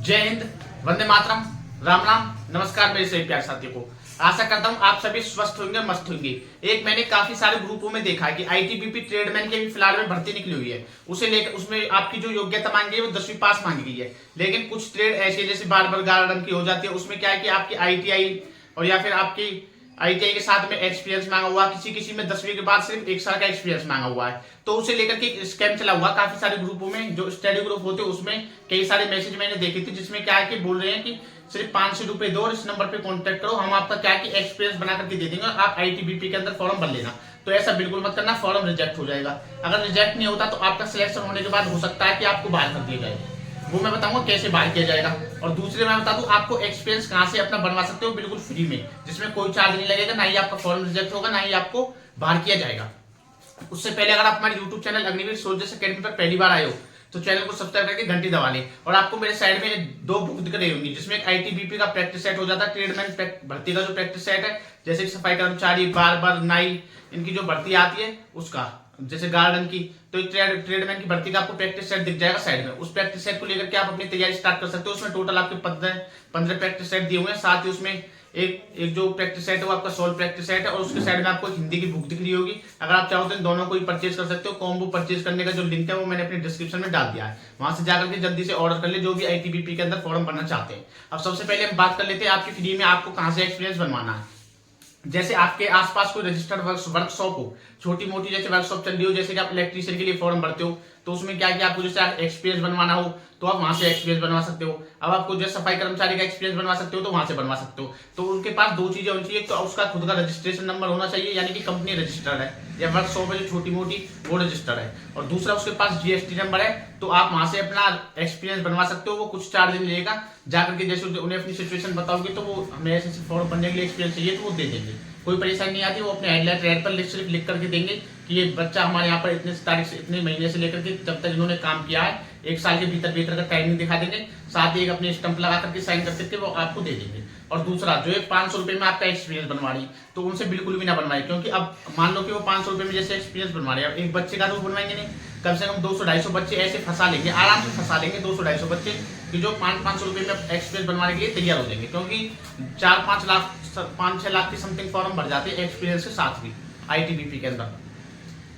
जय हिंद, वंदे मातरम, राम राम, नमस्कार मेरे सभी प्यारे साथियों को। आशा करता हूँ आप सभी स्वस्थ होंगे, मस्त होंगे। एक मैंने काफी सारे ग्रुपों में देखा है कि आईटीबीपी ट्रेडमैन की फिलहाल में भर्ती निकली हुई है। उसे लेकर उसमें आपकी जो योग्यता मांगी गई है वो 10वीं पास मांगी गई है। लेकिन कुछ ट्रेड ऐसे जैसे बार्बर गार्डन की हो जाती है, उसमें क्या है कि आपकी आईटीआई और या फिर आपकी आईटीआई के साथ में एक्सपीरियंस मांगा हुआ, किसी में 10वीं के बाद सिर्फ 1 साल का एक्सपीरियंस मांगा हुआ है। तो उसे लेकर के स्कैम चला हुआ काफी सारे ग्रुपों में, जो स्टडी ग्रुप होते हैं उसमें कई सारे मैसेज मैंने देखे थे, जिसमें क्या है कि बोल रहे हैं कि सिर्फ 500 रुपए दो और इस नंबर पे कांटेक्ट करो, हम आपका क्या है कि एक्सपीरियंस बना करके दे देंगे और आप आईटीबीपी के अंदर फॉर्म भर लेना। तो ऐसा बिल्कुल मत करना, फॉर्म रिजेक्ट हो जाएगा। अगर रिजेक्ट नहीं होता तो आपका सिलेक्शन होने के बाद हो सकता है कि आपको बाहर कर दिया जाए। वो मैं बताऊंगा कैसे बाहर किया जाएगा। और दूसरे मैं बता दूं आपको एक्सपीरियंस कहां से अपना बनवा सकते हो बिल्कुल फ्री में, जिसमें कोई चार्ज नहीं लगेगा, ना ही आपका फॉर्म रिजेक्ट होगा, ना ही आपको बाहर किया जाएगा। उससे पहले अगर आप हमारे YouTube channel Agniveer soldiers academy पर पहली बार आए हो तो चैनल को सब्सक्राइब करके घंटी दबा लें। और आपको मेरे साइड में 2 बुक दिख रही होंगी, जिसमें एक आईटीबीपी का प्रैक्टिस सेट हो जाता है, ट्रेडमैन भर्ती का जो प्रैक्टिस सेट है, जैसे सफाई कर्मचारी, बार्बर, नाई, इनकी जो भर्ती आती है उसका, जैसे गार्डन की, तो ट्रेडमैन की भर्ती का आपको प्रैक्टिस सेट दिख जाएगा साइड में। उस प्रैक्टिस सेट को लेकर के आप अपनी तैयारी स्टार्ट कर सकते हो। उसमें टोटल आपके 15 प्रैक्टिस सेट दिए हुए हैं। साथ ही उसमें एक जो प्रैक्टिस सेट है वो आपका सोल्व प्रैक्टिस सेट है, और उसके साइड में आपको हिंदी की बुक दिख रही होगी। अगर आप चाहो तो इन दोनों को ही परचेज कर सकते हो। कॉम्बो परचेज करने का जो लिंक है वो मैंने अपने डिस्क्रिप्शन में डाल दिया है, वहां से जाकर के जल्दी से ऑर्डर कर ले जो भी आईटीबीपी के अंदर फॉर्म भरना चाहते हैं। अब सबसे पहले हम बात कर लेते हैं आपकी फ्री में आपको कहां से एक्सपीरियंस बनवाना है। जैसे आपके आसपास कोई रजिस्टर्ड वर्कशॉप हो, छोटी मोटी जैसे वर्कशॉप चल रही हो, जैसे कि आप इलेक्ट्रीशियन के लिए फॉर्म भरते हो, तो उसमें क्या है कि आपको जैसे एक्सपीरियंस बनवाना हो तो आप वहां से एक्सपीरियंस बनवा सकते हो। अब आपको जैसे सफाई कर्मचारी का एक्सपीरियंस बनवा सकते हो तो वहां से बनवा सकते हो। तो उनके पास 2 चीजें होनी चाहिए, तो उसका खुद का रजिस्ट्रेशन नंबर होना चाहिए, यानी कि कंपनी रजिस्टर्ड है, या वर्कशॉप है जो छोटी मोटी वो रजिस्टर्ड है, और दूसरा उसके पास जीएसटी नंबर है। तो आप वहां से अपना एक्सपीरियंस बनवा सकते हो। वो कुछ चार्ज नहीं लेगा, जाकर के जैसे उन्हें अपनी सिचुएशन बताओगे तो वो हमें ऐसे फॉर्म भरने के लिए एक्सपीरियंस चाहिए तो वो दे देंगे, कोई परेशानी नहीं आती। वो अपने हेडलाइट रेड पर सिर्फ लिख करके देंगे कि ये बच्चा हमारे यहाँ पर इतने तारीख से इतने महीने से लेकर के जब तक इन्होंने काम किया है 1 साल के भीतर का टाइमिंग दिखा देंगे, साथ ही एक अपने स्टंप लगा करके साइन कर करके वो आपको दे देंगे। और दूसरा जो 500 रुपए में आपका एक्सपीरियंस बनवा रही तो उनसे बिल्कुल भी ना बनवाए, क्योंकि अब मान लो कि वो 500 रुपए में जैसे एक्सपीरियंस बनवा रहे हैं, एक बच्चे का तो बनवाएंगे नहीं, कम से कम 200-250 बच्चे ऐसे फंसा लेंगे, आराम से फंसा लेंगे 200-250 बच्चे कि जो 500 रुपए में एक्सपीरियंस बनवाने के लिए तैयार हो जाएंगे। क्योंकि 4-5 लाख 5-6 लाख की समथिंग फॉर्म भर जाते हैं एक्सपीरियंस के साथ भी आईटीबीपी के अंदर।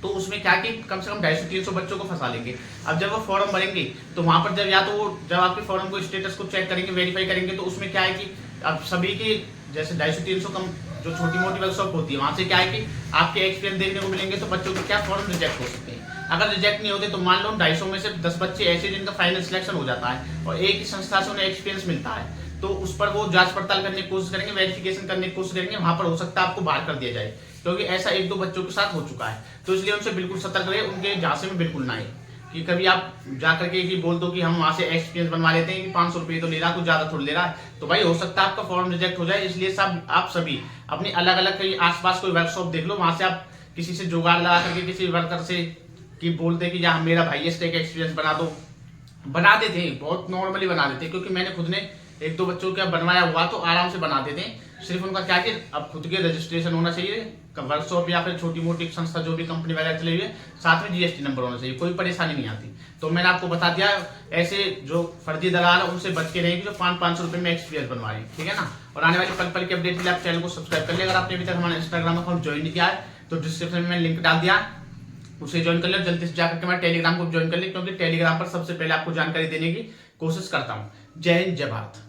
तो उसमें क्या कि कम से कम 250-300 बच्चों को फंसा लेंगे। अब जब वो फॉर्म भरेंगे तो वहां पर जब या तो वो जब आपके फॉर्म को स्टेटस को चेक करेंगे, वेरीफाई करेंगे, तो उसमें क्या है कि अब सभी की जैसे 250-300 कम जो छोटी मोटी वर्कशॉप होती है वहां से क्या है कि आपके एक्सपीरियंस देखने को मिलेंगे, तो बच्चों के क्या फॉर्म रिजेक्ट हो सकते हैं। अगर रिजेक्ट नहीं होते तो मान लो 250 में से 10 बच्चे ऐसे जिनका फाइनल सिलेक्शन हो जाता है और एक ही संस्था से उन्हें एक्सपीरियंस मिलता है, तो उस पर वो जांच पड़ताल करने की कोशिश करेंगे, वेरिफिकेशन करने की कोशिश करेंगे, वहां पर हो सकता है आपको बाहर कर दिया जाए, क्योंकि ऐसा 1-2 बच्चों के साथ हो चुका है। तो इसलिए उनसे बिल्कुल सतर्क रहे, उनके झांसे में बिल्कुल ना आए कि कभी आप जाकर के कि बोल दो कि हम वहां से एक्सपीरियंस बनवा लेते हैं कि 500 रुपये तो ले रहा, कुछ ज्यादा थोड़ा ले रहा है, तो भाई हो सकता है आपका फॉर्म रिजेक्ट हो जाए। इसलिए सब आप सभी अपनी अलग अलग कहीं आसपास कोई वर्कशॉप देख लो, वहां से आप किसी से जुगाड़ लगा करके किसी वर्कर से कि बोलते कि या मेरा भाई इस टाइप का एक्सपीरियंस बना दो, बना देते हैं, बहुत नॉर्मली बना देते हैं, क्योंकि मैंने खुद ने 1-2 बच्चों का बनवाया हुआ तो आराम से बना देते हैं। सिर्फ उनका क्या कि अब खुद के रजिस्ट्रेशन होना चाहिए वर्कशॉप या फिर छोटी मोटी संस्था जो भी कंपनी वगैरह चली हुई है, साथ में जीएसटी नंबर होना चाहिए, कोई परेशानी नहीं आती। तो मैंने आपको बता दिया, ऐसे जो फर्जी दलाल है उनसे बच के रहेंगे जो 500-500 रुपए में एक्सपीरियंस बनवा रही है, ठीक है ना। और आने वाले पल पल के अपडेट के लिए आप चैनल को सब्सक्राइब कर ले। अगर आपने अभी तक हमारा इंस्टाग्राम अकाउंट ज्वाइन नहीं किया है तो डिस्क्रिप्शन में लिंक डाल दिया, उसे ज्वाइन कर ले। जल्दी से जाकर के हमारे टेलीग्राम को ज्वाइन कर ले, क्योंकि टेलीग्राम पर सबसे पहले आपको जानकारी देने की कोशिश करता हूँ। जय हिंद, जय भारत।